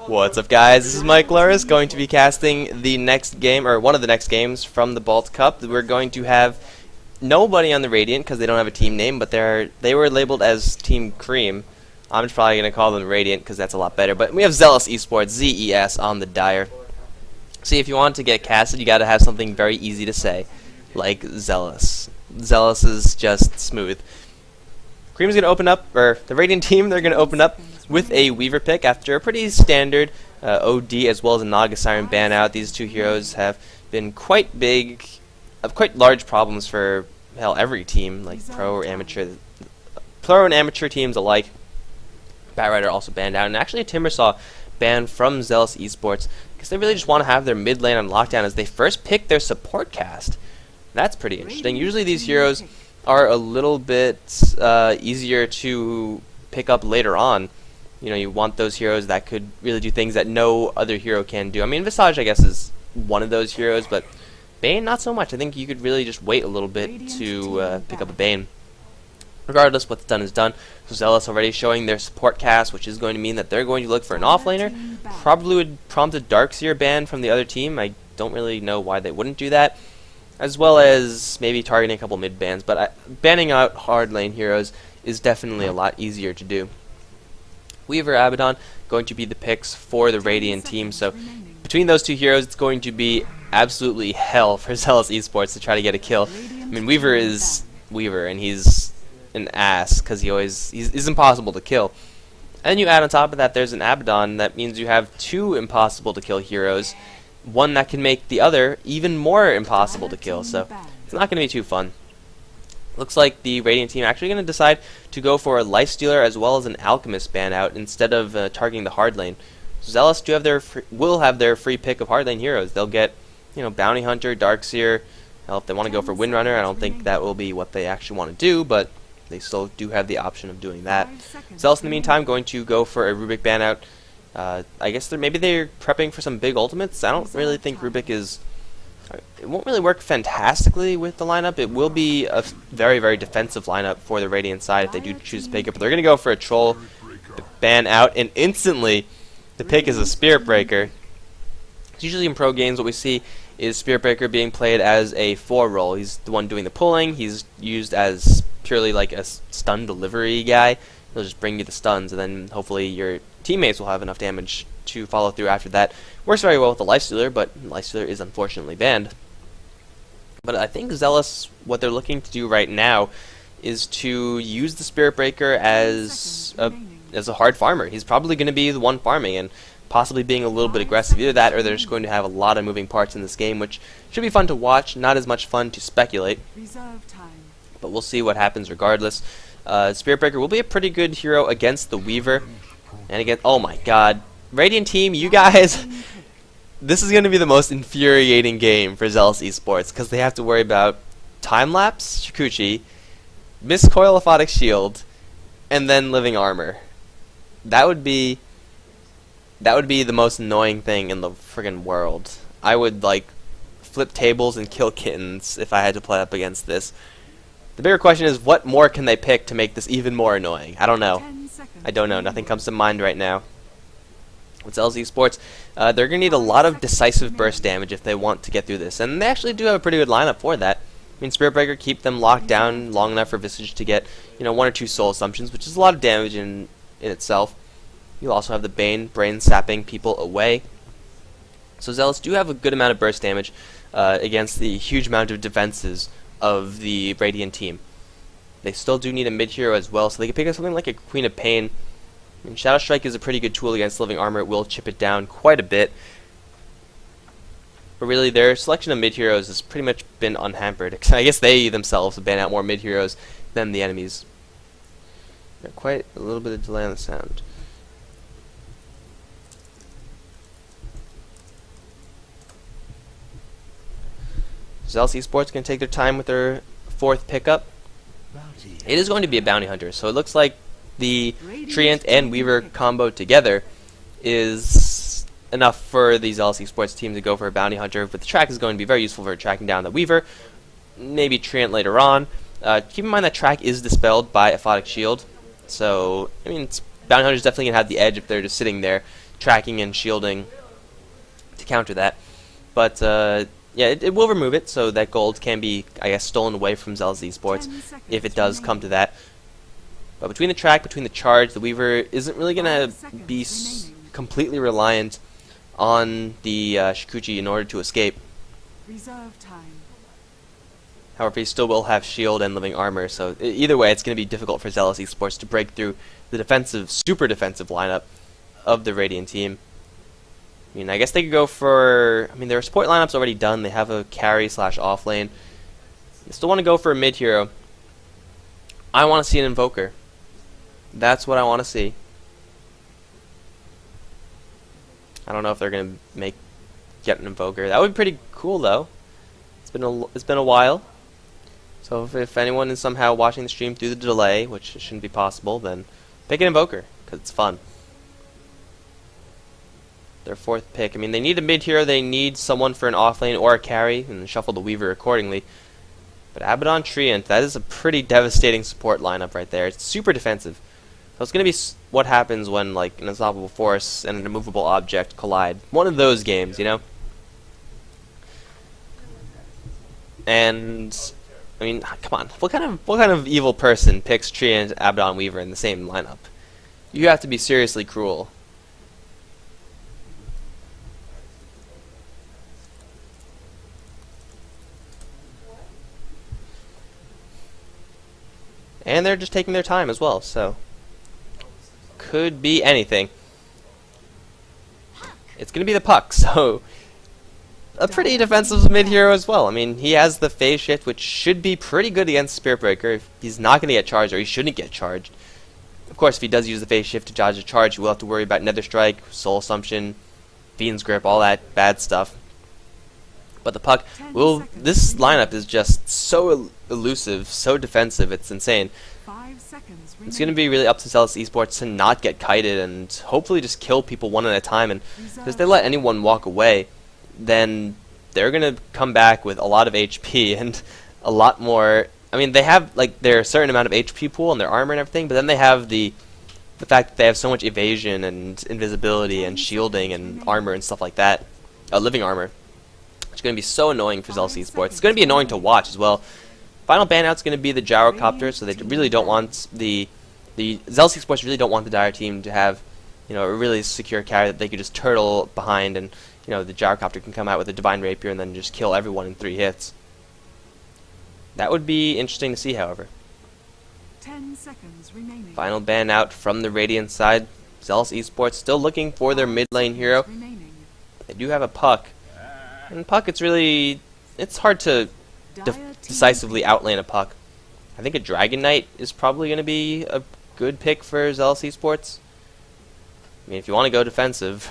What's up, guys? This is Mike Loris, going to be casting the next game, or one of the next games from the Balt Cup. We're going to have nobody on the Radiant because they don't have a team name, but they were labeled as Team Cream. I'm just probably going to call them Radiant because that's a lot better. But we have Zealous eSports, ZES, on the Dire. See, if you want to get casted, you got to have something very easy to say, like Zealous. Zealous is just smooth. Cream's going to open up, or the Radiant team, they're going to open up with a Weaver pick after a pretty standard OD as well as a Naga Siren ban out. These two heroes have been quite big, quite large problems for, hell, every team, like pro and amateur teams alike. Batrider also banned out, and actually a Timbersaw banned from Zealous eSports because they really just want to have their mid lane on lockdown as they first pick their support cast. That's pretty interesting. Usually these heroes are a little bit easier to pick up later on. You know, you want those heroes that could really do things that no other hero can do. I mean, Visage, I guess, is one of those heroes, but Bane, not so much. I think you could really just wait a little bit to pick up a Bane. Regardless, what's done is done. So Zealous already showing their support cast, which is going to mean that they're going to look for an offlaner. Probably would prompt a Darkseer ban from the other team. I don't really know why they wouldn't do that. As well as maybe targeting a couple mid bans, but banning out hard lane heroes is definitely a lot easier to do. Weaver, Abaddon, going to be the picks for the Radiant team, so between those two heroes, it's going to be absolutely hell for Zealous eSports to try to get a kill. I mean, Weaver is Weaver, and he's an ass, because he's impossible to kill. And then you add on top of that, there's an Abaddon, that means you have two impossible to kill heroes, one that can make the other even more impossible to kill, so it's not going to be too fun. Looks like the Radiant team actually going to decide to go for a Lifestealer as well as an Alchemist ban out instead of targeting the hard lane. So Zealous will have their free pick of hard lane heroes. They'll get, you know, Bounty Hunter, Darkseer. Hell, if they want to go for Windrunner, I don't think that will be what they actually want to do, but they still do have the option of doing that. Zealous in the meantime going to go for a Rubik ban out. I guess maybe they're prepping for some big ultimates. I don't really think Rubik is... It won't really work fantastically with the lineup. It will be a very, very defensive lineup for the Radiant side if they do choose to pick it. But they're going to go for a Troll ban out, and instantly the pick is a Spirit Breaker. Usually in pro games what we see is Spirit Breaker being played as a 4 role. He's the one doing the pulling. He's used as purely like a stun delivery guy. He'll just bring you the stuns, and then hopefully your teammates will have enough damage to follow through after that. Works very well with the Lifestealer, but Lifestealer is unfortunately banned. But I think Zealous, what they're looking to do right now is to use the Spirit Breaker as a hard farmer. He's probably going to be the one farming and possibly being a little bit aggressive. Either that or they're just going to have a lot of moving parts in this game, which should be fun to watch, not as much fun to speculate. But we'll see what happens regardless. Spirit Breaker will be a pretty good hero against the Weaver. And again, oh my god. Radiant team, you guys, this is going to be the most infuriating game for Zealous eSports because they have to worry about time-lapse Shikuchi, miscoil Aphotic Shield, and then living armor. That would be the most annoying thing in the friggin' world. I would like flip tables and kill kittens if I had to play up against this. The bigger question is, what more can they pick to make this even more annoying? I don't know. I don't know. Nothing comes to mind right now. With Zealous eSports, they're going to need a lot of decisive burst damage if they want to get through this. And they actually do have a pretty good lineup for that. I mean, Spirit Breaker, keep them locked down long enough for Visage to get, you know, 1 or 2 soul assumptions, which is a lot of damage in itself. You'll also have the Bane, brain sapping people away. So Zealous do have a good amount of burst damage against the huge amount of defenses of the Radiant team. They still do need a mid hero as well, so they can pick up something like a Queen of Pain. I mean, Shadow Strike is a pretty good tool against living armor. It will chip it down quite a bit. But really, their selection of mid heroes has pretty much been unhampered. I guess they themselves have banned out more mid heroes than the enemies. Got quite a little bit of delay on the sound. Zealous eSports can take their time with their 4th pickup. It is going to be a Bounty Hunter, so it looks like the Treant and Weaver combo together is enough for the Zealous eSports team to go for a Bounty Hunter, but the track is going to be very useful for tracking down the Weaver, maybe Treant later on. Keep in mind that track is dispelled by Aphotic Shield, so, I mean, Bounty Hunter's definitely going to have the edge if they're just sitting there, tracking and shielding to counter that. But yeah, it will remove it, so that gold can be, I guess, stolen away from Zealous eSports if it does come to that. But between the track, between the charge, the Weaver isn't really going to be completely reliant on the Shikuchi in order to escape. Reserve time. However, he still will have shield and living armor, so either way, it's going to be difficult for Zealous eSports to break through the defensive, super defensive lineup of the Radiant team. I mean, I guess they could go for... I mean, their support lineup's already done. They have a carry / off lane. They still want to go for a mid hero. I want to see an Invoker. That's what I want to see. I don't know if they're going to get an Invoker. That would be pretty cool, though. It's been a while. So if anyone is somehow watching the stream through the delay, which shouldn't be possible, then pick an Invoker, because it's fun. Their fourth pick. I mean, they need a mid hero, they need someone for an offlane or a carry, and shuffle the Weaver accordingly. But Abaddon Treant, that is a pretty devastating support lineup right there. It's super defensive. So it's going to be what happens when, like, an unstoppable force and an immovable object collide. One of those games, you know? And I mean, come on, what kind of evil person picks Treant, Abaddon, Weaver in the same lineup? You have to be seriously cruel. And they're just taking their time as well, so could be anything. It's gonna be the Puck, so a pretty defensive mid hero as well. I mean, he has the phase shift, which should be pretty good against Spirit Breaker. If he's not gonna get charged, or he shouldn't get charged. Of course, if he does use the phase shift to dodge a charge, he will have to worry about Nether Strike, Soul Assumption, Fiend's Grip, all that bad stuff. But the Puck will. This lineup is just so elusive, so defensive. It's insane. It's going to be really up to Zealous eSports to not get kited and hopefully just kill people one at a time. And if they let anyone walk away, then they're going to come back with a lot of HP and a lot more. I mean, they have like their certain amount of HP pool and their armor and everything, but then they have the fact that they have so much evasion and invisibility and shielding and armor and stuff like that, living armor. It's going to be so annoying for Zealous eSports. It's going to be annoying to watch as well. Final ban out's going to be the Gyrocopter, so they really don't want the Zealous eSports really don't want the Dire team to have, you know, a really secure carry that they could just turtle behind, and you know the Gyrocopter can come out with a Divine Rapier and then just kill everyone in 3 hits. That would be interesting to see, however. 10 seconds remaining. Final ban out from the Radiant side. Zealous eSports still looking for their mid lane hero. They do have a Puck. And Puck, it's hard to decisively outlane a Puck. I think a Dragon Knight is probably going to be a good pick for Zealous eSports. I mean, if you want to go defensive,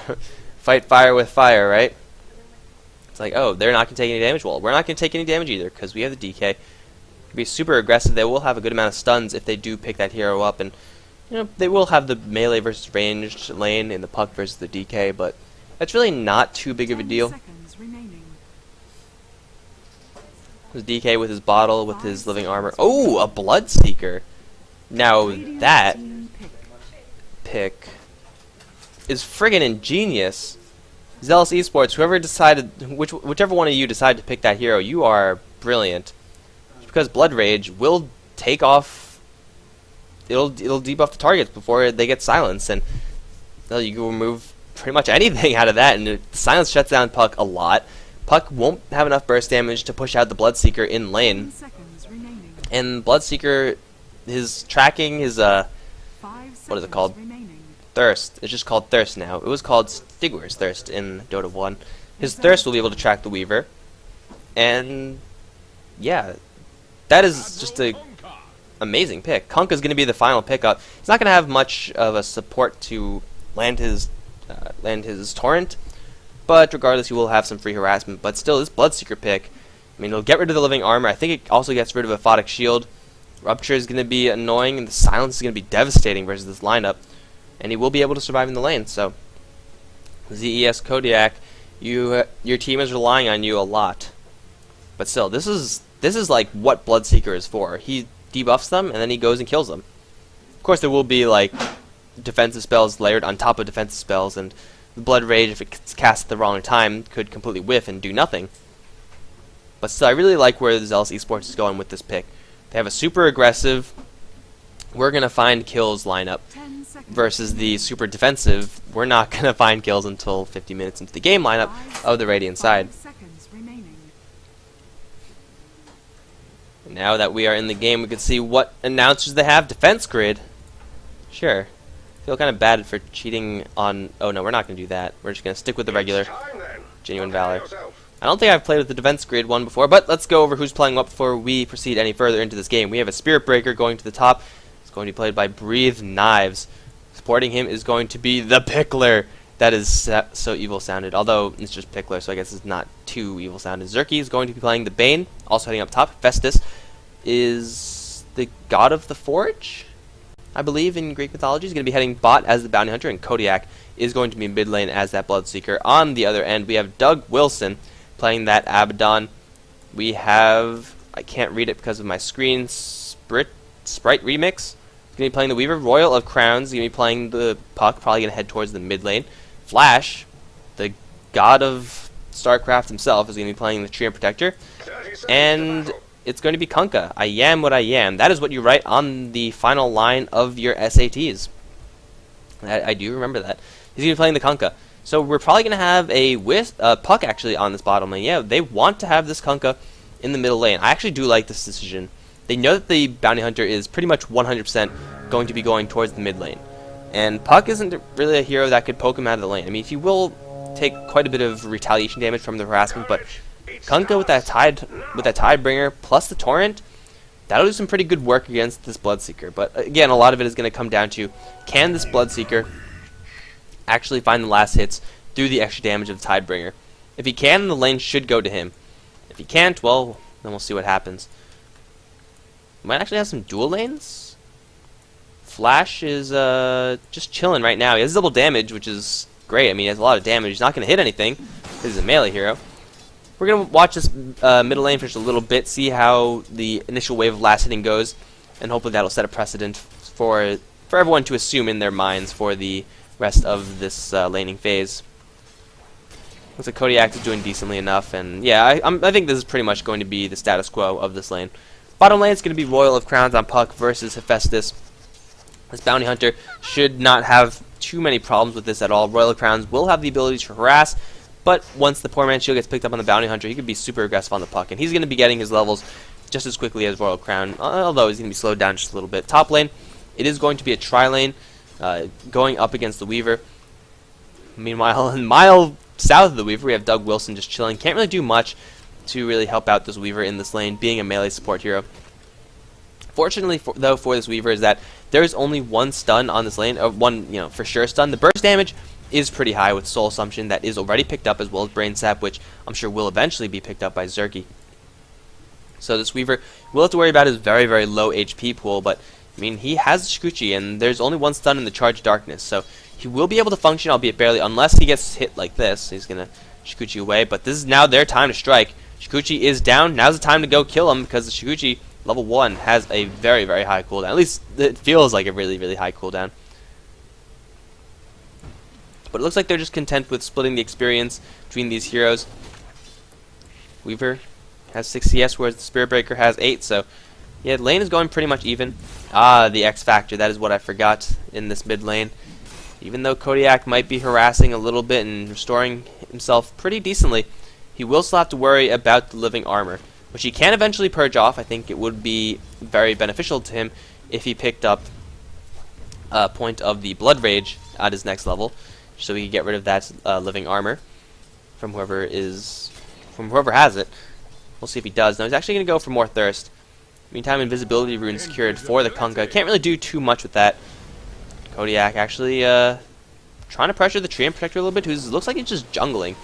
fight fire with fire, right? It's like, oh, they're not going to take any damage. Well, we're not going to take any damage either because we have the DK. Be super aggressive. They will have a good amount of stuns if they do pick that hero up, and you know they will have the melee versus ranged lane in the Puck versus the DK, but that's really not too big of a deal. His DK with his bottle, with his living armor. Oh, a Bloodseeker. Now that pick is friggin' ingenious. Zealous eSports, whoever decided, whichever one of you decided to pick that hero, you are brilliant. Because Blood Rage will take off. It'll debuff the targets before they get silenced, and well, you can remove pretty much anything out of that. And silence shuts down Puck a lot. Puck won't have enough burst damage to push out the Bloodseeker in lane. And Bloodseeker, his tracking, his what is it called? Thirst. It's just called Thirst now. It was called Stigwer's Thirst in Dota 1. His Thirst will be able to track the Weaver. And yeah, that is just a amazing pick. Kunkka's going to be the final pickup. He's not going to have much of a support to land his Torrent. But regardless, you will have some free harassment. But still, this Bloodseeker pick, I mean, it'll get rid of the living armor. I think it also gets rid of a Aphotic Shield. Rupture is going to be annoying, and the silence is going to be devastating versus this lineup. And he will be able to survive in the lane. So, ZES Kodiak, your team is relying on you a lot. But still, this is like what Bloodseeker is for. He debuffs them, and then he goes and kills them. Of course, there will be like defensive spells layered on top of defensive spells, and the Blood Rage, if it's cast at the wrong time, could completely whiff and do nothing. But still, I really like where the Zealous eSports is going with this pick. They have a super aggressive, we're going to find kills lineup versus the super defensive, we're not going to find kills until 50 minutes into the game lineup of the Radiant side. Now that we are in the game, we can see what announcers they have. Defense grid. Sure. Feel kind of bad for cheating on... Oh no, we're not going to do that. We're just going to stick with the regular Genuine Valor. I don't think I've played with the defense grid one before, but let's go over who's playing what before we proceed any further into this game. We have a Spirit Breaker going to the top. It's going to be played by Breathe Knives. Supporting him is going to be the Pickler. That is so evil sounded, although it's just Pickler, so I guess it's not too evil sounded. Zerky is going to be playing the Bane, also heading up top. Festus is the god of the Forge, I believe, in Greek mythology. He's going to be heading bot as the Bounty Hunter, and Kodiak is going to be mid lane as that Bloodseeker. On the other end, we have Doug Wilson playing that Abaddon. We have, I can't read it because of my screen, Sprite Remix. He's going to be playing the Weaver. Royal of Crowns. He's going to be playing the Puck, probably going to head towards the mid lane. Flash, the god of StarCraft himself, is going to be playing the Treant Protector. And it's going to be Kunkka. I am what I am. That is what you write on the final line of your SATs. I do remember that. He's going to be playing the Kunkka. So we're probably going to have a Puck actually on this bottom lane. Yeah, they want to have this Kunkka in the middle lane. I actually do like this decision. They know that the Bounty Hunter is pretty much 100% going to be going towards the mid lane. And Puck isn't really a hero that could poke him out of the lane. I mean, he will take quite a bit of retaliation damage from the harassment, but Kunkka with that Tidebringer plus the Torrent, that'll do some pretty good work against this Bloodseeker. But again, a lot of it is going to come down to, can this Bloodseeker actually find the last hits through the extra damage of the Tidebringer? If he can, the lane should go to him. If he can't, well, then we'll see what happens. We might actually have some dual lanes. Flash is just chilling right now. He has double damage, which is great. I mean, he has a lot of damage. He's not going to hit anything because he's a melee hero. We're going to watch this middle lane for just a little bit, see how the initial wave of last hitting goes, and hopefully that'll set a precedent for everyone to assume in their minds for the rest of this laning phase. Looks like Kodiak is doing decently enough, and yeah, I think this is pretty much going to be the status quo of this lane. Bottom lane is going to be Royal of Crowns on Puck versus Hephaestus. This Bounty Hunter should not have too many problems with this at all. Royal of Crowns will have the ability to harass, but once the poor man's shield gets picked up on the Bounty Hunter, he could be super aggressive on the Puck, and he's going to be getting his levels just as quickly as Royal Crown, although he's going to be slowed down just a little bit. Top lane, it is going to be a tri-lane, going up against the Weaver. Meanwhile, a mile south of the Weaver, we have Doug Wilson just chilling. Can't really do much to really help out this Weaver in this lane, being a melee support hero. Fortunately, though, for this Weaver is that there is only one stun on this lane, one, for sure stun. The burst damage is pretty high with Soul Assumption that is already picked up, as well as Brain Sap, which I'm sure will eventually be picked up by Zerky. So this Weaver will have to worry about his very, very low HP pool, but I mean, he has Shikuchi, and there's only one stun in the Charged Darkness, so he will be able to function, albeit barely, unless he gets hit like this. He's going to Shikuchi away, but this is now their time to strike. Shikuchi is down. Now's the time to go kill him, because the Shikuchi, level 1, has a very, very high cooldown. At least it feels like a really, really high cooldown. But it looks like they're just content with splitting the experience between these heroes. Weaver has 6 CS, whereas the Spirit Breaker has 8, so yeah, lane is going pretty much even. Ah, the X Factor, that is what I forgot in this mid lane. Even though Kodiak might be harassing a little bit and restoring himself pretty decently, he will still have to worry about the living armor, which he can eventually purge off. I think it would be very beneficial to him if he picked up a point of the Blood Rage at his next level, so he can get rid of that living armor from whoever has it. We'll see if he does. Now he's actually going to go for more Thirst. Meantime, Invisibility Rune secured for the Kunkka. Can't really do too much with that. Kodiak actually trying to pressure the Treant Protector a little bit, who looks like he's just jungling.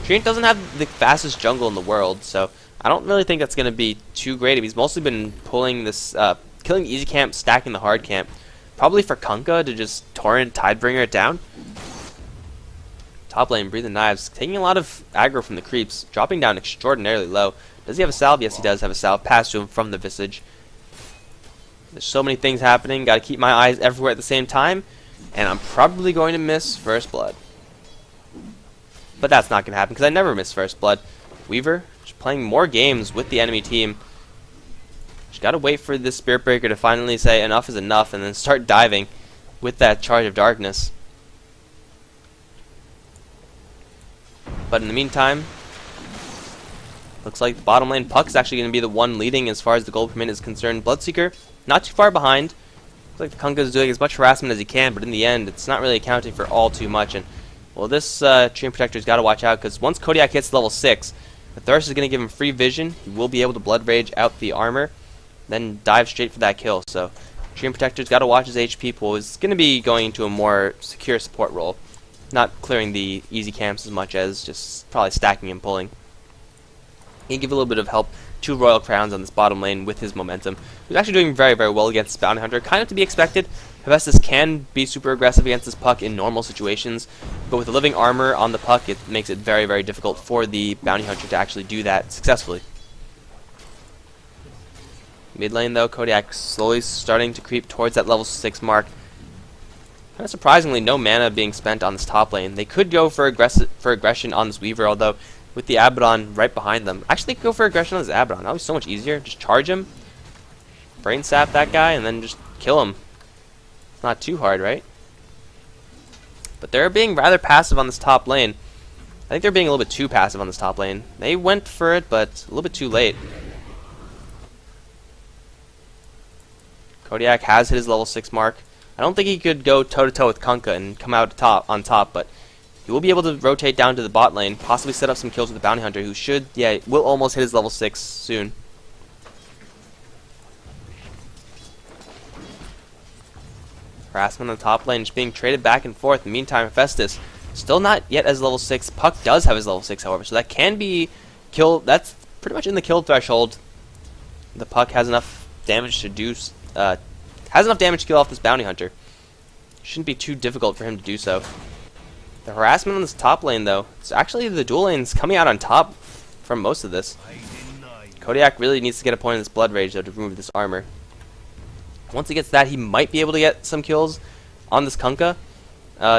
Treant doesn't have the fastest jungle in the world, so I don't really think that's going to be too great. He's mostly been pulling this, killing the easy camp, stacking the hard camp. Probably for Kunkka to just Torrent Tidebringer it down. Top lane, Breathing Knives, taking a lot of aggro from the creeps, dropping down extraordinarily low. Does he have a salve? Yes, he does have a salve. Passed to him from the Visage. There's so many things happening. Got to keep my eyes everywhere at the same time. and I'm probably going to miss first blood. But that's not going to happen because I never miss first blood. Weaver just playing more games with the enemy team. Just got to wait for this Spirit Breaker to finally say enough is enough and then start diving with that Charge of Darkness. But in the meantime, looks like the bottom lane Puck is actually going to be the one leading as far as the gold per minute is concerned. Bloodseeker not too far behind. Looks like the Kunkka is doing as much harassment as he can, but in the end, it's not really accounting for all too much. And well, this Treant Protector's got to watch out because once Kodiak hits level 6, the Thirst is going to give him free vision. He will be able to Blood Rage out the armor, then dive straight for that kill. So Treant Protector's got to watch his HP pool. He's going to be going into a more secure support role, not clearing the easy camps as much as just probably stacking and pulling. He can give a little bit of help to Royal Crowns on this bottom lane with his momentum. He's actually doing very, very well against Bounty Hunter. Kind of to be expected. Hephaestus can be super aggressive against this Puck in normal situations, but with the living armor on the Puck, it makes it very, very difficult for the Bounty Hunter to actually do that successfully. Mid lane though, Kodiak slowly starting to creep towards that level 6 mark. Kind of surprisingly, no mana being spent on this top lane. They could go for aggression on this Weaver, although with the Abaddon right behind them. Actually, they could go for aggression on this Abaddon. That would be so much easier. Just charge him, brain sap that guy, and then just kill him. Not too hard, right? But they're being rather passive on this top lane. I think they're being a little bit too passive on this top lane. They went for it, but a little bit too late. Kodiak has hit his level 6 mark. I don't think he could go toe-to-toe with Kunkka and come out on top, but he will be able to rotate down to the bot lane, possibly set up some kills with the Bounty Hunter, who will almost hit his level 6 soon. Harassment on the top lane, just being traded back and forth. In the meantime, Hephaestus still not yet as level 6. Puck does have his level 6, however, so that can be kill. That's pretty much in the kill threshold. The Puck has enough damage to do, has enough damage to kill off this Bounty Hunter. Shouldn't be too difficult for him to do so. The harassment on this top lane, though, it's actually the dual lanes coming out on top from most of this. Kodiak really needs to get a point in this Blood Rage, though, to remove this armor. Once he gets that, he might be able to get some kills on this Kunkka.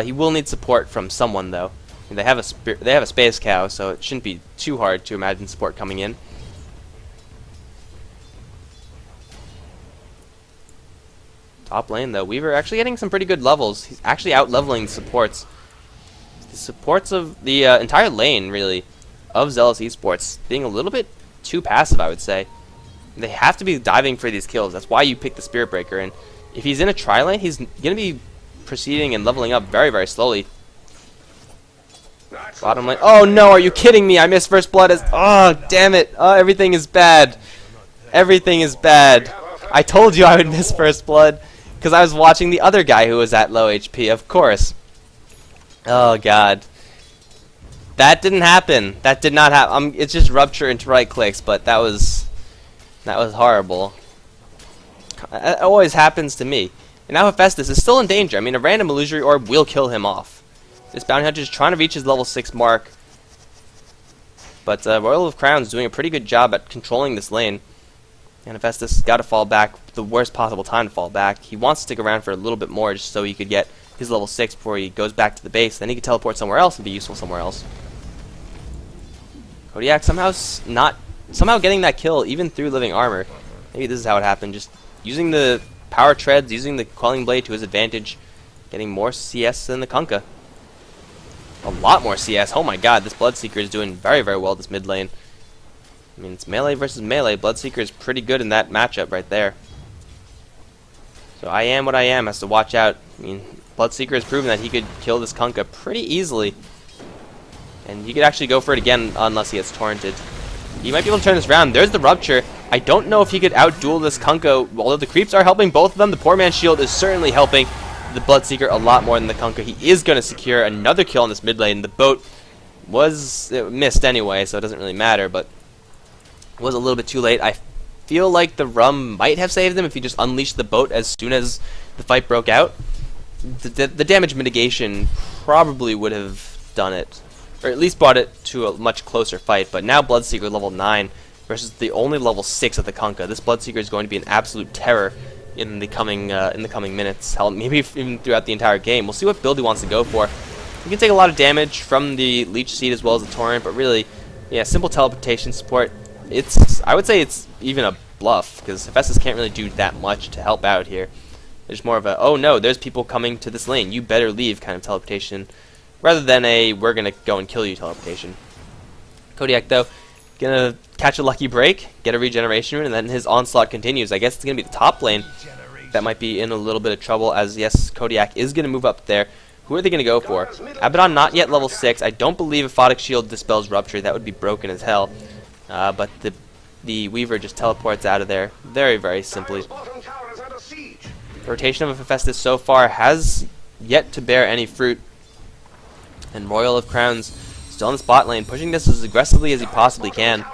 He will need support from someone, though. They have a Space Cow, so it shouldn't be too hard to imagine support coming in. Top lane, though, Weaver actually getting some pretty good levels. He's actually out-leveling the supports. The supports of the entire lane, really, of Zealous eSports being a little bit too passive, I would say. They have to be diving for these kills. That's why you pick the Spirit Breaker. And if he's in a tri-lane, he's going to be proceeding and leveling up very, very slowly. Bottom lane. Oh, no. Are you kidding me? I missed first blood. Oh, damn it. Oh, everything is bad. Everything is bad. I told you I would miss first blood because I was watching the other guy who was at low HP, of course. Oh, God. That didn't happen. That did not happen. It's just rupture into right clicks, but that was horrible. It always happens to me. And now Hephaestus is still in danger. I mean, a random illusory orb will kill him off. This Bounty Hunter is trying to reach his level 6 mark. But Royal of Crowns is doing a pretty good job at controlling this lane. And Hephaestus has got to fall back the worst possible time to fall back. He wants to stick around for a little bit more just so he could get his level 6 before he goes back to the base. Then he can teleport somewhere else and be useful somewhere else. Kodiak somehow getting that kill even through living armor. Maybe this is how it happened. Just using the power treads, using the Quelling Blade to his advantage, getting more CS than the Kunkka. A lot more CS. Oh my god, this Bloodseeker is doing very, very well this mid lane. I mean, it's melee versus melee. Bloodseeker is pretty good in that matchup right there. So I am what I am has to watch out. I mean, Bloodseeker has proven that he could kill this Kunkka pretty easily. And he could actually go for it again unless he gets torrented. He might be able to turn this around. There's the rupture. I don't know if he could outduel this Kunkka. Although the creeps are helping both of them, the poor man's shield is certainly helping the Bloodseeker a lot more than the Kunkka. He is going to secure another kill in this mid lane. The boat was missed anyway, so it doesn't really matter, but it was a little bit too late. I feel like the rum might have saved him if he just unleashed the boat as soon as the fight broke out. The damage mitigation probably would have done it, or at least brought it to a much closer fight. But now Bloodseeker level 9 versus the only level 6 of the Kunkka. This Bloodseeker is going to be an absolute terror in the coming minutes. Hell, maybe even throughout the entire game. We'll see what build he wants to go for. You can take a lot of damage from the Leech Seed as well as the Torrent, but really, yeah, simple teleportation support. I would say it's even a bluff, because Hephaestus can't really do that much to help out here. There's more of a, oh no, there's people coming to this lane, you better leave kind of teleportation, rather than a, we're going to go and kill you teleportation. Kodiak, though, going to catch a lucky break, get a regeneration rune, and then his onslaught continues. I guess it's going to be the top lane that might be in a little bit of trouble, as yes, Kodiak is going to move up there. Who are they going to go for? Abaddon not yet level 6. I don't believe Aphotic Shield dispels Rupture. That would be broken as hell. But the Weaver just teleports out of there very, very simply. The rotation of Hephaestus so far has yet to bear any fruit. And Royal of Crowns still in the spot lane, pushing this as aggressively as he possibly can.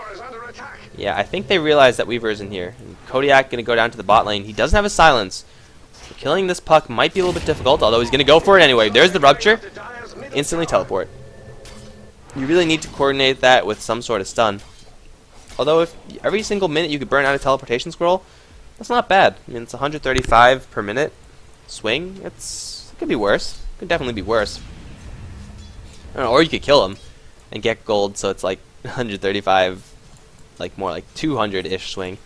Yeah, I think they realize that Weaver isn't here. And Kodiak going to go down to the bot lane. He doesn't have a silence. So killing this puck might be a little bit difficult, although he's going to go for it anyway. There's the Rupture. Instantly teleport. You really need to coordinate that with some sort of stun. Although if every single minute you could burn out a teleportation scroll, that's not bad. I mean, it's 135 per minute swing. It could be worse. It could definitely be worse. I don't know, or you could kill him and get gold, so it's like 135, like more like 200-ish swing.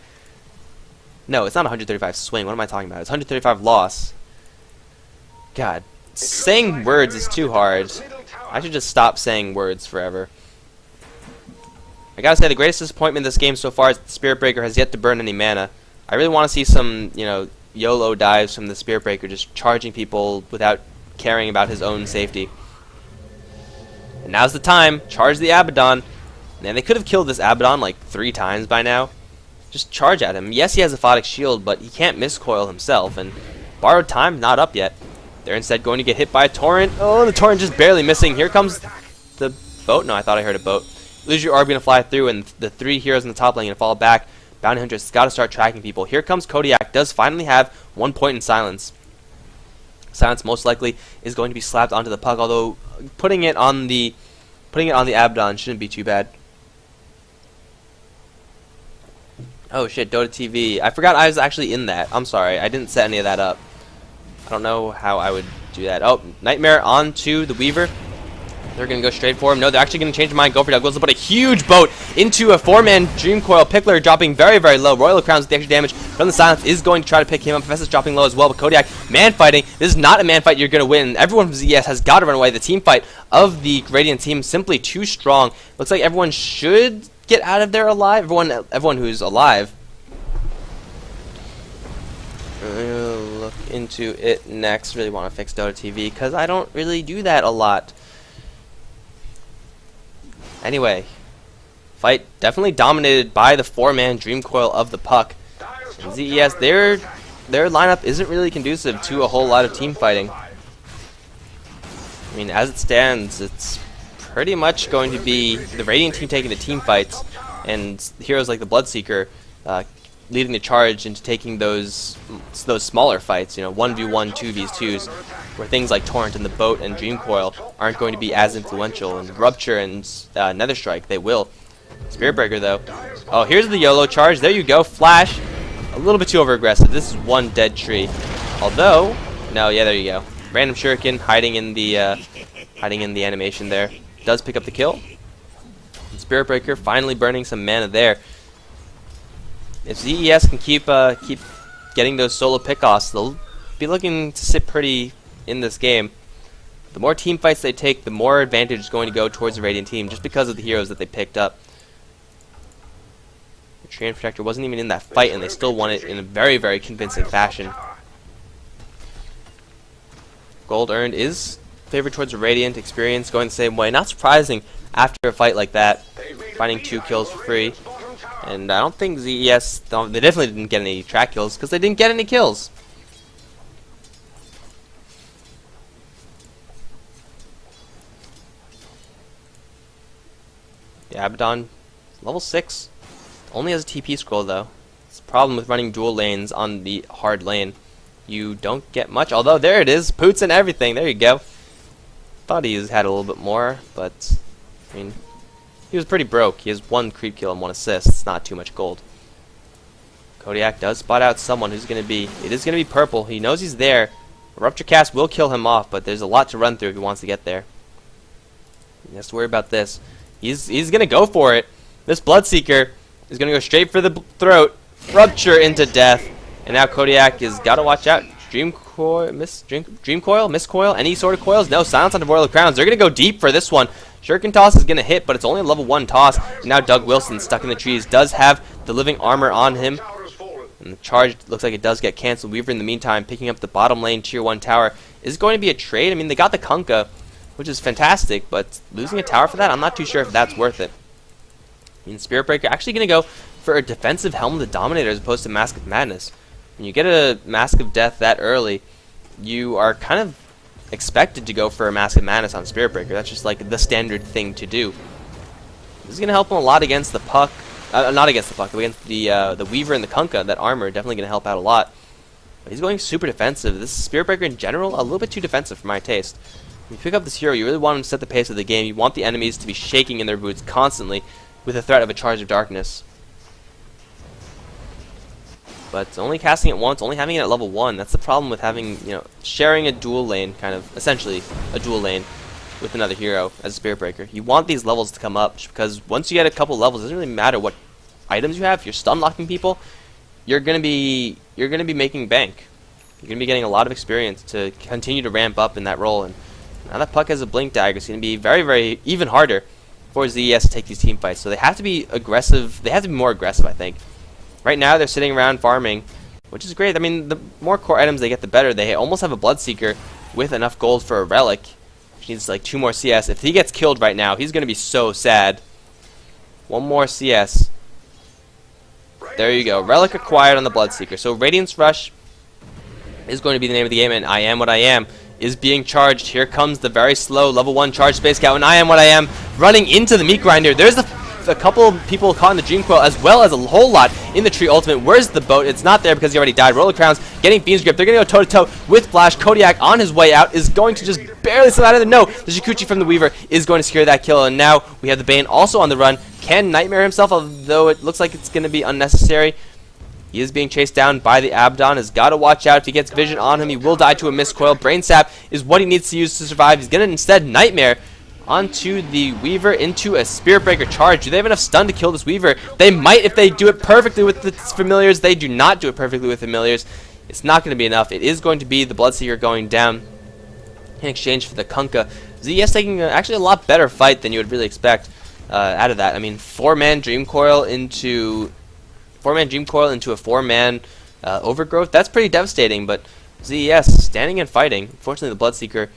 No, it's not 135 swing. What am I talking about? It's 135 loss. God, saying words is too hard. I should just stop saying words forever. I gotta say, the greatest disappointment in this game so far is that the Spirit Breaker has yet to burn any mana. I really want to see some, YOLO dives from the Spirit Breaker, just charging people without caring about his own safety. And now's the time. Charge the Abaddon. Man, they could have killed this Abaddon like 3 times by now. Just charge at him. Yes, he has a Aphotic Shield, but he can't miscoil himself. And Borrowed Time, not up yet. They're instead going to get hit by a Torrent. Oh, the Torrent just barely missing. Here comes the boat. No, I thought I heard a boat. Lose your orb, going to fly through, and the 3 heroes in the top lane going to fall back. Bounty Hunter's got to start tracking people. Here comes Kodiak. Does finally have 1 point in silence. Silence most likely is going to be slapped onto the puck, although putting it on the Abaddon shouldn't be too bad. Oh shit, Dota TV. I forgot I was actually in that. I'm sorry. I didn't set any of that up. I don't know how I would do that. Oh, Nightmare onto the Weaver. They're going to go straight for him. No, they're actually going to change their mind. Go for Douglas. But a huge boat into a 4-man Dream Coil. Pickler dropping very, very low. Royal of Crowns with the extra damage from the silence is going to try to pick him up. Professor's dropping low as well. But Kodiak, man fighting. This is not a man fight you're going to win. Everyone from ZES has got to run away. The team fight of the Radiant team simply too strong. Looks like everyone should get out of there alive. Everyone who's alive. I'll look into it next. Really want to fix Dota TV because I don't really do that a lot. Anyway, fight definitely dominated by the 4-man Dream Coil of the puck. And ZES, their lineup isn't really conducive to a whole lot of team fighting. I mean, as it stands, it's pretty much going to be the Radiant team taking the team fights, and heroes like the Bloodseeker leading the charge into taking those smaller fights, 1v1, 2v2s, where things like Torrent and the Boat and Dream Coil aren't going to be as influential, and Rupture and Nether Strike, they will. Spirit Breaker, though. Oh, here's the YOLO charge. There you go. Flash. A little bit too over-aggressive. This is one dead tree. Although, no, yeah, there you go. Random Shuriken hiding in the animation there. Does pick up the kill. And Spirit Breaker finally burning some mana there. If ZES can keep getting those solo pickoffs, they'll be looking to sit pretty in this game. The more team fights they take, the more advantage is going to go towards the Radiant team, just because of the heroes that they picked up. The Treant Protector wasn't even in that fight, and they still won it in a very, very convincing fashion. Gold earned is favored towards the Radiant. Experience going the same way. Not surprising after a fight like that, finding 2 kills for free. And I don't think ZES, they definitely didn't get any track kills because they didn't get any kills. The Abaddon, level 6, only has a TP scroll though. It's a problem with running dual lanes on the hard lane. You don't get much, although there it is, Poots and everything, there you go. Thought he had a little bit more, but, I mean, he was pretty broke. He has 1 creep kill and 1 assist. It's not too much gold. Kodiak does spot out someone who's going to be, it is going to be purple. He knows he's there. A Rupture Cast will kill him off, but there's a lot to run through if he wants to get there. He has to worry about this. He's going to go for it. This Bloodseeker is going to go straight for the throat. Rupture into death. And now Kodiak has got to watch out. Dream Coil, Miscoil, any sort of coils? No, Silence on the Royal Crowns. They're going to go deep for this one. Shuriken Toss is going to hit, but it's only a level 1 toss. And now Doug Wilson, stuck in the trees, does have the living armor on him. And the charge looks like it does get cancelled. Weaver, in the meantime, picking up the bottom lane tier 1 tower. Is going to be a trade. I mean, they got the Kunkka, which is fantastic, but losing a tower for that, I'm not too sure if that's worth it. I mean, Spirit Breaker actually going to go for a defensive Helm of the Dominator as opposed to Mask of Madness. When you get a Mask of Death that early, you are kind of expected to go for a Mask of Madness on Spirit Breaker. That's just like the standard thing to do. This is going to help him a lot against the Puck. Not against the Puck, but against the Weaver and the Kunkka. That armor definitely going to help out a lot. But he's going super defensive. This Spirit Breaker in general, a little bit too defensive for my taste. When you pick up this hero, you really want him to set the pace of the game. You want the enemies to be shaking in their boots constantly with the threat of a Charge of Darkness. But only casting it once, only having it at level 1, that's the problem with having, sharing a dual lane, kind of, essentially, a dual lane with another hero as a Spirit Breaker. You want these levels to come up, because once you get a couple levels, it doesn't really matter what items you have. If you're stun locking people, you're gonna be making bank. You're gonna be getting a lot of experience to continue to ramp up in that role. And now that Puck has a Blink Dagger, it's gonna be very, very even harder for ZES to take these team fights. So they have to be aggressive. They have to be more aggressive, I think. Right now, they're sitting around farming, which is great. I mean, the more core items they get, the better. They almost have a Bloodseeker with enough gold for a Relic, which needs like 2 more CS. If he gets killed right now, he's going to be so sad. 1 more CS. There you go. Relic acquired on the Bloodseeker. So Radiance Rush is going to be the name of the game, and I Am What I Am is being charged. Here comes the very slow level 1 charge Space Cow, and I Am What I Am running into the Meat Grinder. There's a couple of people caught in the Dream Coil, as well as a whole lot in the Tree Ultimate. Where's the boat? It's not there because he already died. Roller Crowns getting Fiend's Grip. They're going to go toe-to-toe with Flash. Kodiak on his way out is going to just barely slip out of the no. The Jikuchi from the Weaver is going to secure that kill, and now we have the Bane also on the run. Can Nightmare himself, although it looks like it's going to be unnecessary. He is being chased down by the Abaddon. Has got to watch out. If he gets vision on him, he will die to a Miscoil. Brain Sap is what he needs to use to survive. He's going to instead Nightmare onto the Weaver into a Spirit Breaker charge. Do they have enough stun to kill this Weaver? They might if they do it perfectly with the Familiars. They do not do it perfectly with Familiars. It's not going to be enough. It is going to be the Bloodseeker going down in exchange for the Kunkka. ZES taking actually a lot better fight than you would really expect out of that. I mean, 4-man Dream Coil into a 4-man Overgrowth. That's pretty devastating, but ZES standing and fighting. Unfortunately, the Bloodseeker,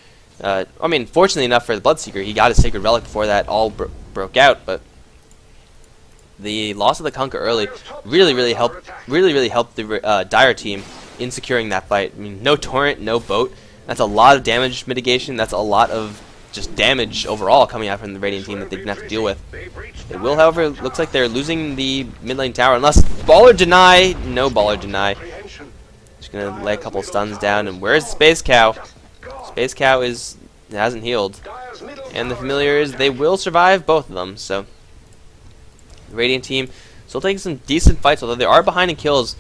fortunately enough for the Bloodseeker, he got his Sacred Relic before that all broke out, but the loss of the Kunkka early really helped the Dire team in securing that fight. I mean, no Torrent, no boat. That's a lot of damage mitigation. That's a lot of just damage overall coming out from the Radiant team that they didn't have to deal with. It will, however, looks like they're losing the mid lane tower, unless Baller Deny. No Baller Deny. Just gonna lay a couple stuns down, and where's the Space Cow? Space Cow hasn't healed, and the Familiars, they will survive both of them. So the Radiant team still taking some decent fights, although they are behind in kills.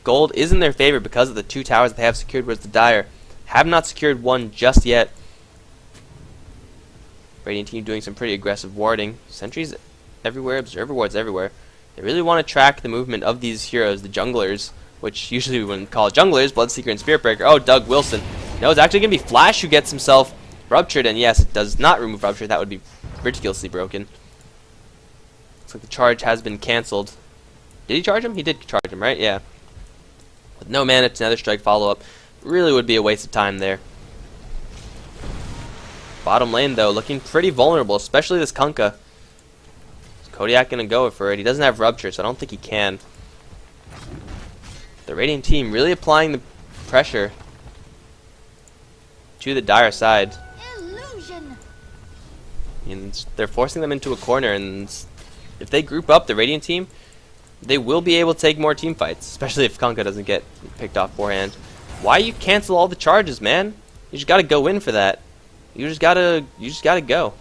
Gold is in their favor because of the 2 towers that they have secured, whereas the Dire have not secured one just yet. Radiant team doing some pretty aggressive warding. Sentries everywhere, observer wards everywhere. They really want to track the movement of these heroes, the junglers, which usually we wouldn't call junglers, Bloodseeker and Spirit Breaker. Oh, Doug Wilson. No, it's actually going to be Flash who gets himself ruptured, and yes, it does not remove rupture. That would be ridiculously broken. Looks like the charge has been cancelled. Did he charge him? He did charge him, right? Yeah. With no mana to Nether Strike follow-up, really would be a waste of time there. Bottom lane, though, looking pretty vulnerable, especially this Kunkka. Is Kodiak going to go for it? He doesn't have Rupture, so I don't think he can. The Radiant team really applying the pressure to the Dire side. Illusion. And they're forcing them into a corner, and if they group up, the Radiant team, they will be able to take more team fights, especially if Kunkka doesn't get picked off forehand. Why you cancel all the charges, man? You just got to go in for that. You just gotta go.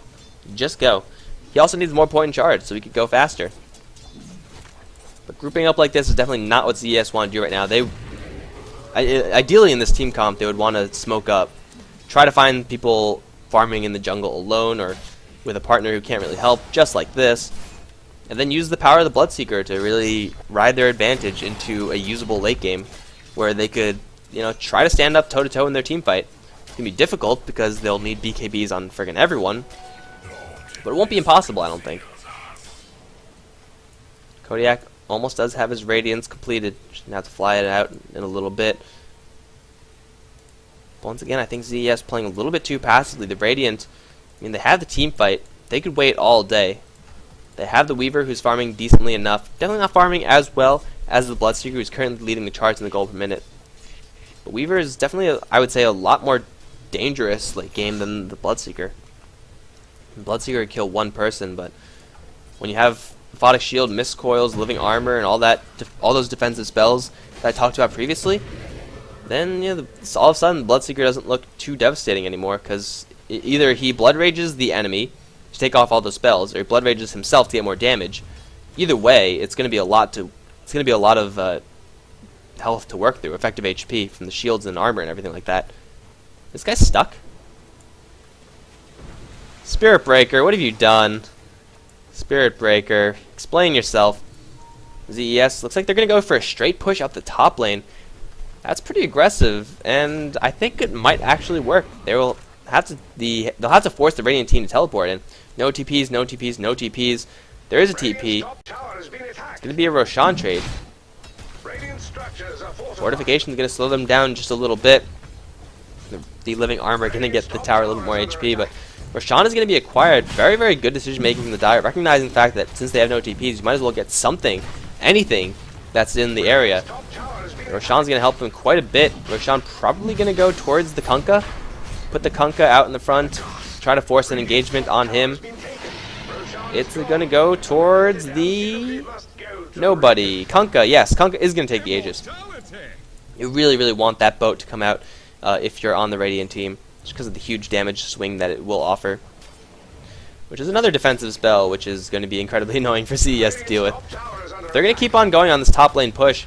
Just go. He also needs more point in charge, so he could go faster. But grouping up like this is definitely not what ZES want to do right now. They ideally in this team comp, they would want to smoke up. Try to find people farming in the jungle alone or with a partner who can't really help, just like this. And then use the power of the Bloodseeker to really ride their advantage into a usable late game where they could, you know, try to stand up toe-to-toe in their team fight. It's going to be difficult because they'll need BKBs on friggin' everyone. But it won't be impossible, I don't think. Kodiak almost does have his Radiance completed. Just going to have to fly it out in a little bit. Once again, I think ZES playing a little bit too passively. The Radiant, I mean, they have the team fight. They could wait all day. They have the Weaver, who's farming decently enough. Definitely not farming as well as the Bloodseeker, who's currently leading the charts in the gold per minute. But Weaver is definitely, I would say, a lot more dangerous late game than the Bloodseeker. The Bloodseeker could kill one person, but when you have Aphotic Shield, Mist Coils, Living Armor, and all that, all those defensive spells that I talked about previously, then you know, all of a sudden the Bloodseeker doesn't look too devastating anymore, because either he Blood Rages the enemy to take off all those spells, or he Blood Rages himself to get more damage. Either way, it's going to be a lot of health to work through, effective HP from the shields and armor and everything like that. This guy's stuck. Spirit Breaker, what have you done? Spirit Breaker, explain yourself. ZES looks like they're going to go for a straight push out the top lane. That's pretty aggressive, and I think it might actually work. They'll have to force the Radiant team to teleport in. No TPs, no TPs, no TPs. There is a TP. It's going to be a Roshan trade. Fortification is going to slow them down just a little bit. The Living Armor going to get the tower a little more HP, but Roshan is going to be acquired. Very, very good decision making from the Dire, recognizing the fact that since they have no TPs, you might as well get something, anything that's in the area. Roshan's going to help them quite a bit. Roshan probably going to go towards the Kunkka. Put the Kunkka out in the front. Try to force an engagement on him. It's going to go towards the nobody. Kunkka, yes, Kunkka is going to take the Aegis. You really, really want that boat to come out if you're on the Radiant team, just because of the huge damage swing that it will offer. Which is another defensive spell, which is going to be incredibly annoying for CES to deal with. They're going to keep on going on this top lane push.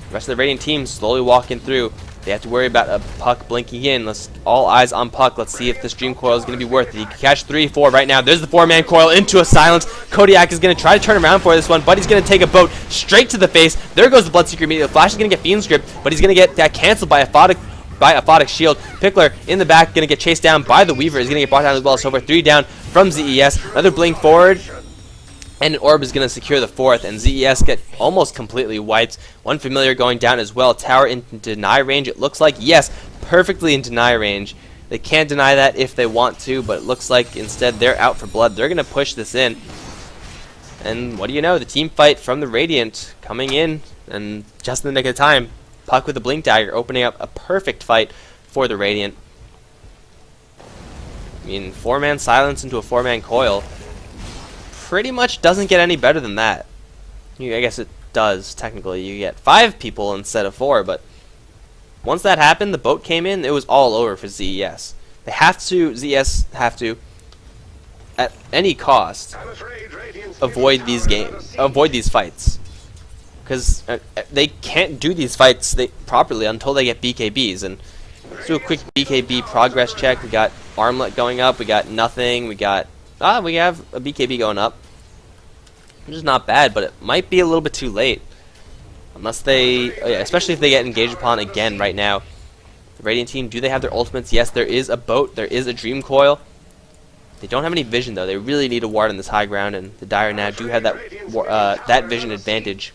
The rest of the Radiant team slowly walking through. They have to worry about a Puck blinking in. Let's all eyes on Puck. Let's see if this Dream Coil is going to be worth it. He can catch 3-4 right now. There's the 4-man coil into a silence. Kodiak is going to try to turn around for this one, but he's going to take a boat straight to the face. There goes the Bloodseeker immediately. Flash is going to get Fiend's Grip, but he's going to get that canceled by Aphotic Shield. Pickler in the back, going to get chased down by the Weaver. He's going to get brought down as well. So we're 3 down from ZES. Another blink forward. And an orb is going to secure the 4th, and ZES get almost completely wiped. One familiar going down as well. Tower in deny range, it looks like. Yes, perfectly in deny range. They can't deny that if they want to, but it looks like instead they're out for blood. They're going to push this in. And what do you know? The team fight from the Radiant coming in, and just in the nick of time. Puck with the Blink Dagger opening up a perfect fight for the Radiant. I mean, 4-man silence into a 4-man coil. Pretty much doesn't get any better than that. I guess it does, technically. You get 5 people instead of 4, but once that happened, the boat came in, it was all over for ZES. ZES have to, at any cost, avoid these fights. Because they can't do these fights properly until they get BKBs. And let's do a quick BKB progress check. We got Armlet going up, we got nothing, we have a BKB going up, which is not bad, but it might be a little bit too late. Unless especially if they get engaged upon again right now. The Radiant team, do they have their ultimates? Yes, there is a boat, there is a Dream Coil. They don't have any vision though, they really need a ward on this high ground, and the Dire now do have that vision advantage.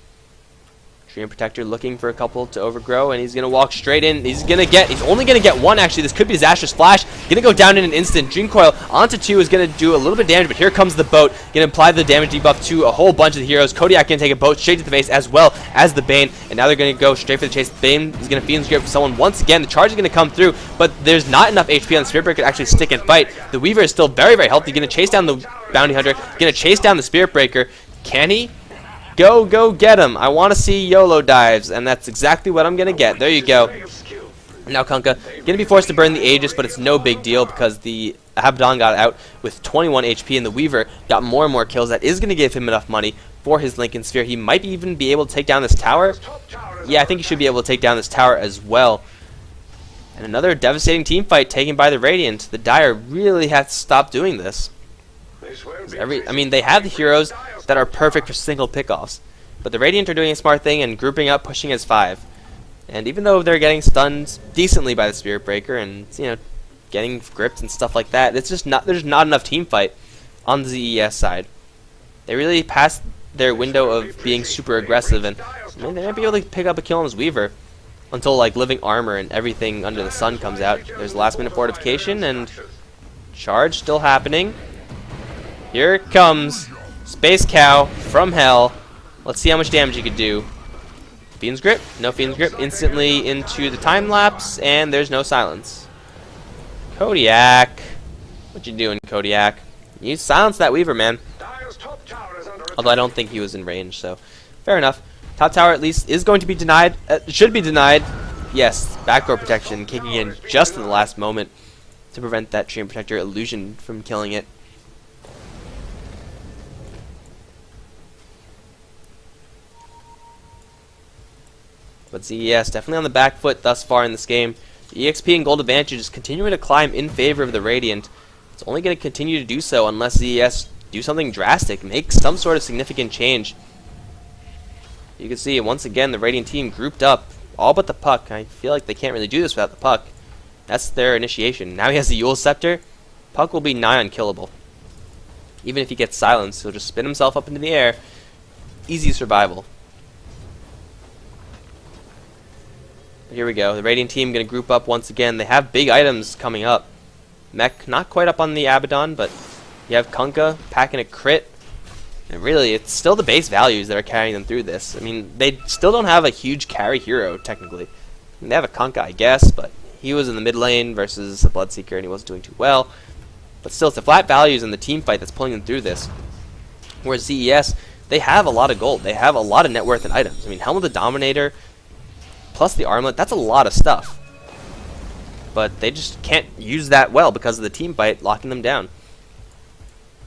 Dream Protector looking for a couple to overgrow, and he's going to walk straight in. He's only going to get 1, actually. This could be disastrous. Flash going to go down in an instant. Dream Coil onto 2 is going to do a little bit of damage, but here comes the boat. Going to apply the damage debuff to a whole bunch of the heroes. Kodiak going to take a boat straight to the face as well as the Bane, and now they're going to go straight for the chase. Bane is going to Fiend's Grip someone once again. The charge is going to come through, but there's not enough HP on the Spirit Breaker to actually stick and fight. The Weaver is still very, very healthy. Going to chase down the Bounty Hunter. Going to chase down the Spirit Breaker. Can he? Go get him. I want to see YOLO dives, and that's exactly what I'm going to get. There you go. Now Kunkka gonna be forced to burn the Aegis, but it's no big deal because the Abaddon got out with 21 HP, and the Weaver got more and more kills. That is gonna give him enough money for his Lincoln Sphere. He might even be able to take down this tower. Yeah, I think he should be able to take down this tower as well. And another devastating team fight taken by the Radiant. The Dire really have to stop doing this. I mean, they have the heroes that are perfect for single pickoffs, but the Radiant are doing a smart thing and grouping up, pushing as 5. And even though they're getting stunned decently by the Spirit Breaker and, you know, getting gripped and stuff like that, it's just not, there's not enough team fight on the ZES side. They really passed their window of being super aggressive, and I mean, they might be able to pick up a kill on his Weaver until like living armor and everything under the sun comes out. There's last minute fortification and charge still happening. Here it comes, Space Cow from hell. Let's see how much damage he could do. Fiend's Grip, no Fiend's Grip, instantly into the time lapse, and there's no silence. Kodiak, what you doing, Kodiak? You silenced that Weaver, man. Although I don't think he was in range, so fair enough. Top tower at least is going to be denied. Should be denied. Yes, backdoor protection kicking in just in the last moment to prevent that Treant Protector illusion from killing it. But ZES definitely on the back foot thus far in this game. The EXP and gold advantage is continuing to climb in favor of the Radiant. It's only going to continue to do so unless ZES do something drastic, make some sort of significant change. You can see once again the Radiant team grouped up, all but the Puck. I feel like they can't really do this without the Puck. That's their initiation. Now he has the Yule Scepter. Puck will be nigh unkillable. Even if he gets silenced, he'll just spin himself up into the air. Easy survival. Here we go. The Radiant team going to group up once again. They have big items coming up. Mech not quite up on the Abaddon, but you have Kunkka packing a crit. And really, it's still the base values that are carrying them through this. I mean, they still don't have a huge carry hero, technically. I mean, they have a Kunkka, I guess, but he was in the mid lane versus a Bloodseeker, and he wasn't doing too well. But still, it's the flat values and the team fight that's pulling them through this. Whereas ZES, they have a lot of gold. They have a lot of net worth and items. I mean, Helm of the Dominator, plus the armlet, that's a lot of stuff. But they just can't use that well because of the team fight locking them down.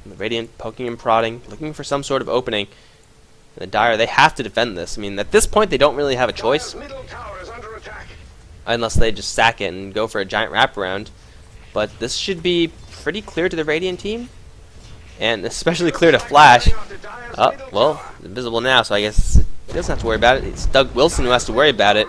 And the Radiant poking and prodding, looking for some sort of opening. And the Dire, they have to defend this. I mean, at this point, they don't really have a choice. Unless they just sack it and go for a giant wraparound. But this should be pretty clear to the Radiant team. And especially clear to Flash. Oh, well, invisible now, so I guess he doesn't have to worry about it. It's Doug Wilson who has to worry about it.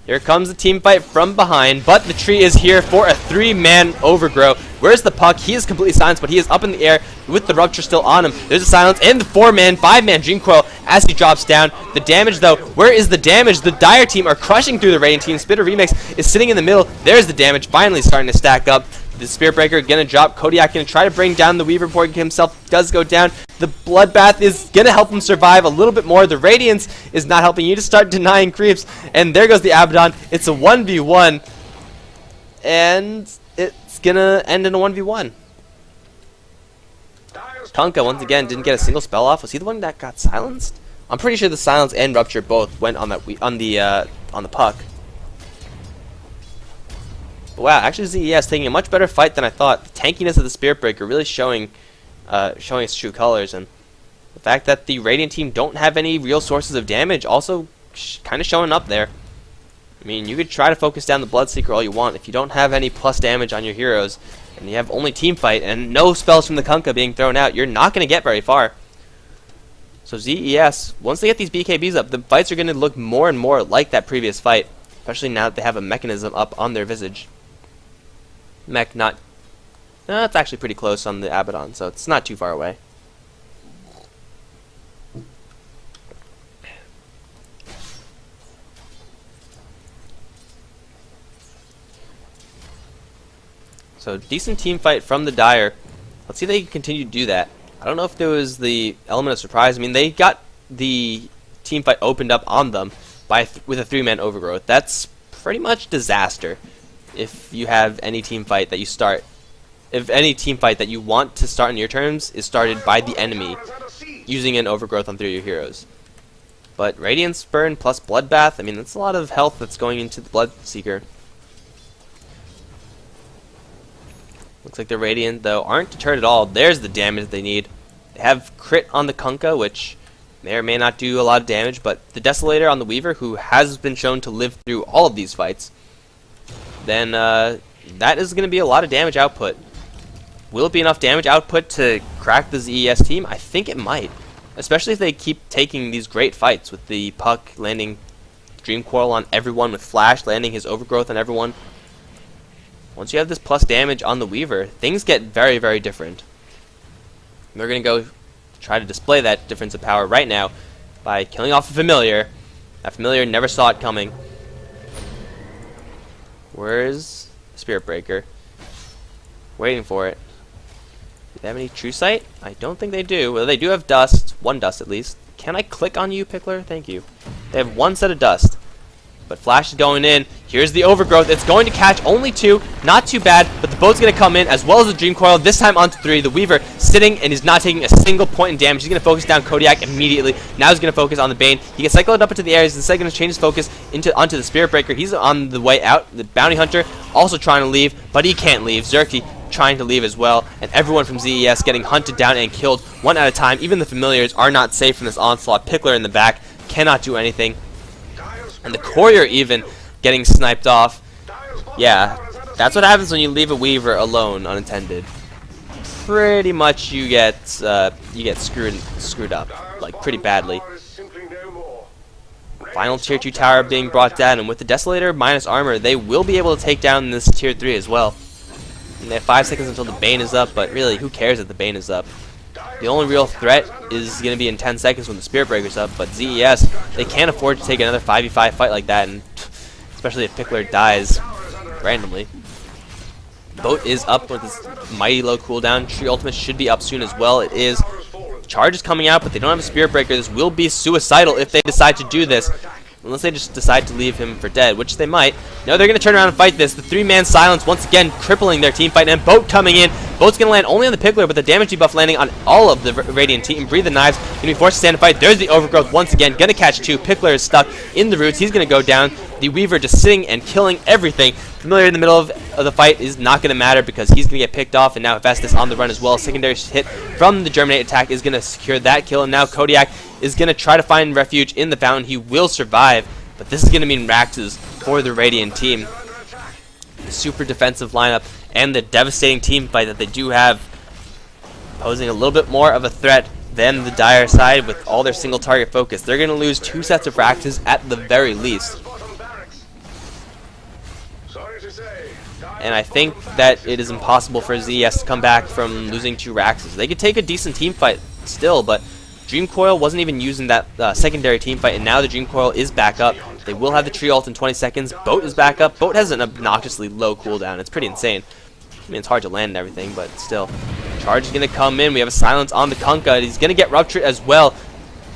Here comes the team fight from behind, but the tree is here for a 3-man overgrow. Where's the Puck? He is completely silenced, but he is up in the air with the Rupture still on him. There's a silence, and the 4-man, 5-man Dream Coil as he drops down. The damage, though, where is the damage? The Dire team are crushing through the Radiant team. Spitter Remix is sitting in the middle. There's the damage, finally starting to stack up. The Spirit Breaker gonna drop. Kodiak gonna try to bring down the Weaver before he himself does go down. The Bloodbath is gonna help him survive a little bit more. The Radiance is not helping you to start denying creeps. And there goes the Abaddon. It's a 1v1. And it's gonna end in a 1v1. Kunkka once again didn't get a single spell off. Was he the one that got silenced? I'm pretty sure the silence and Rupture both went on that on the Puck. Wow, actually ZES taking a much better fight than I thought. The tankiness of the Spirit Breaker really showing its true colors, and the fact that the Radiant team don't have any real sources of damage also kind of showing up there. I mean, you could try to focus down the Bloodseeker all you want. If you don't have any plus damage on your heroes, and you have only team fight and no spells from the Kunkka being thrown out, you're not going to get very far. So ZES, once they get these BKBs up, the fights are going to look more and more like that previous fight, especially now that they have a mechanism up on their visage. Mech not... it's actually pretty close on the Abaddon, so it's not too far away. So decent team fight from the Dire. Let's see if they can continue to do that. I don't know if there was the element of surprise. I mean, they got the team fight opened up on them by with a 3-man overgrowth. That's pretty much disaster. If you have any team fight that you start, if any team fight that you want to start on your terms is started by the enemy using an overgrowth on 3 of your heroes. But Radiance Burn plus Bloodbath, I mean, that's a lot of health that's going into the Bloodseeker. Looks like the Radiant, though, aren't deterred at all. There's the damage they need. They have crit on the Kunkka, which may or may not do a lot of damage, but the Desolator on the Weaver, who has been shown to live through all of these fights, then that is going to be a lot of damage output. Will it be enough damage output to crack the ZES team? I think it might, especially if they keep taking these great fights with the Puck landing Dream Coil on everyone, with Flash landing his Overgrowth on everyone. Once you have this plus damage on the Weaver, things get very, very different. We're going to go try to display that difference of power right now by killing off a Familiar. That Familiar never saw it coming. Where's Spirit Breaker? Waiting for it. Do they have any True Sight? I don't think they do. Well, they do have Dust. One Dust at least. Can I click on you, Pickler? Thank you. They have one set of Dust. But Flash is going in. Here's the Overgrowth. It's going to catch only 2. Not too bad, but the boat's going to come in as well as the Dream Coil. This time onto 3. The Weaver sitting and is not taking a single point in damage. He's going to focus down Kodiak immediately. Now he's going to focus on the Bane. He gets cycled up into the air. He's instead going to change his focus onto the Spirit Breaker. He's on the way out. The Bounty Hunter also trying to leave, but he can't leave. Zerky trying to leave as well, and everyone from ZES getting hunted down and killed one at a time. Even the Familiars are not safe from this onslaught. Pickler in the back cannot do anything, and the Courier even getting sniped off. Yeah, that's what happens when you leave a Weaver alone, unattended. Pretty much you get screwed up, like pretty badly. Final tier 2 tower being brought down, and with the Desolator minus armor, they will be able to take down this tier 3 as well. And they have 5 seconds until the Bane is up, but really, who cares if the Bane is up? The only real threat is going to be in 10 seconds when the Spirit Breaker's up, but ZES, they can't afford to take another 5v5 fight like that, and especially if Pickler dies randomly. Boat is up with this mighty low cooldown. Tree Ultimate should be up soon as well. It is. Charge is coming out, but they don't have a Spirit Breaker. This will be suicidal if they decide to do this. Unless they just decide to leave him for dead, which they might. No, they're going to turn around and fight this. The 3-man silence once again crippling their team fight, and Boat coming in. Boat's going to land only on the Pickler, but the damage debuff landing on all of the Radiant team. Breathe the Knives, going to be forced to stand and fight. There's the Overgrowth once again, going to catch 2. Pickler is stuck in the roots. He's going to go down. The Weaver just sitting and killing everything. Familiar in the middle of the fight is not going to matter because he's going to get picked off, and now Hephaestus on the run as well. Secondary hit from the Germinate attack is going to secure that kill, and now Kodiak is going to try to find refuge in the fountain. He will survive, but this is going to mean Raxes for the Radiant team. The super defensive lineup and the devastating team fight that they do have, posing a little bit more of a threat than the Dire side with all their single target focus. They're going to lose 2 sets of Raxes at the very least. And I think that it is impossible for ZES to come back from losing 2 Raxes. They could take a decent team fight still, but Dream Coil wasn't even using that secondary team fight, and now the Dream Coil is back up. They will have the Tree Ult in 20 seconds. Boat is back up. Boat has an obnoxiously low cooldown. It's pretty insane. I mean, it's hard to land and everything, but still. Charge is going to come in. We have a silence on the Kunkka. He's going to get Rupture as well.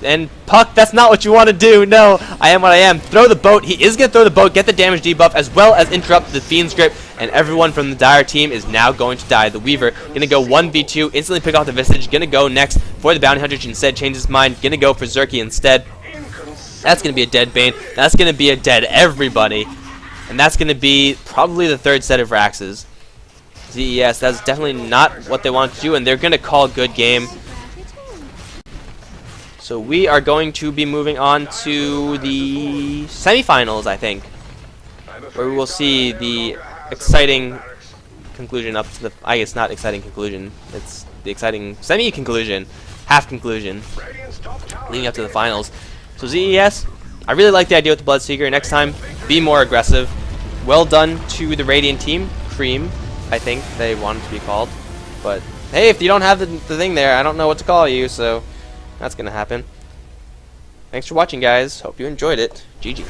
And Puck, that's not what you want to do. No, I am what I am. Throw the boat. He is going to throw the boat, get the damage debuff, as well as interrupt the Fiend's Grip. And everyone from the Dire team is now going to die. The Weaver going to go 1v2, instantly pick off the Visage. Going to go next for the Bounty Hunter, which instead changes his mind. Going to go for Zerky instead. That's going to be a dead Bane. That's going to be a dead everybody. And that's going to be probably the 3rd set of Raxes. ZES, that's definitely not what they want to do, and they're going to call good game. So we are going to be moving on to the semifinals, I think, where we will see the exciting conclusion up to the, I guess not exciting conclusion, it's the exciting semi-conclusion, half-conclusion, leading up to the finals. So ZES, I really like the idea with the Bloodseeker. Next time, be more aggressive. Well done to the Radiant team, Cream, I think they wanted to be called. But hey, if you don't have the thing there, I don't know what to call you, so that's going to happen. Thanks for watching, guys. Hope you enjoyed it. GG.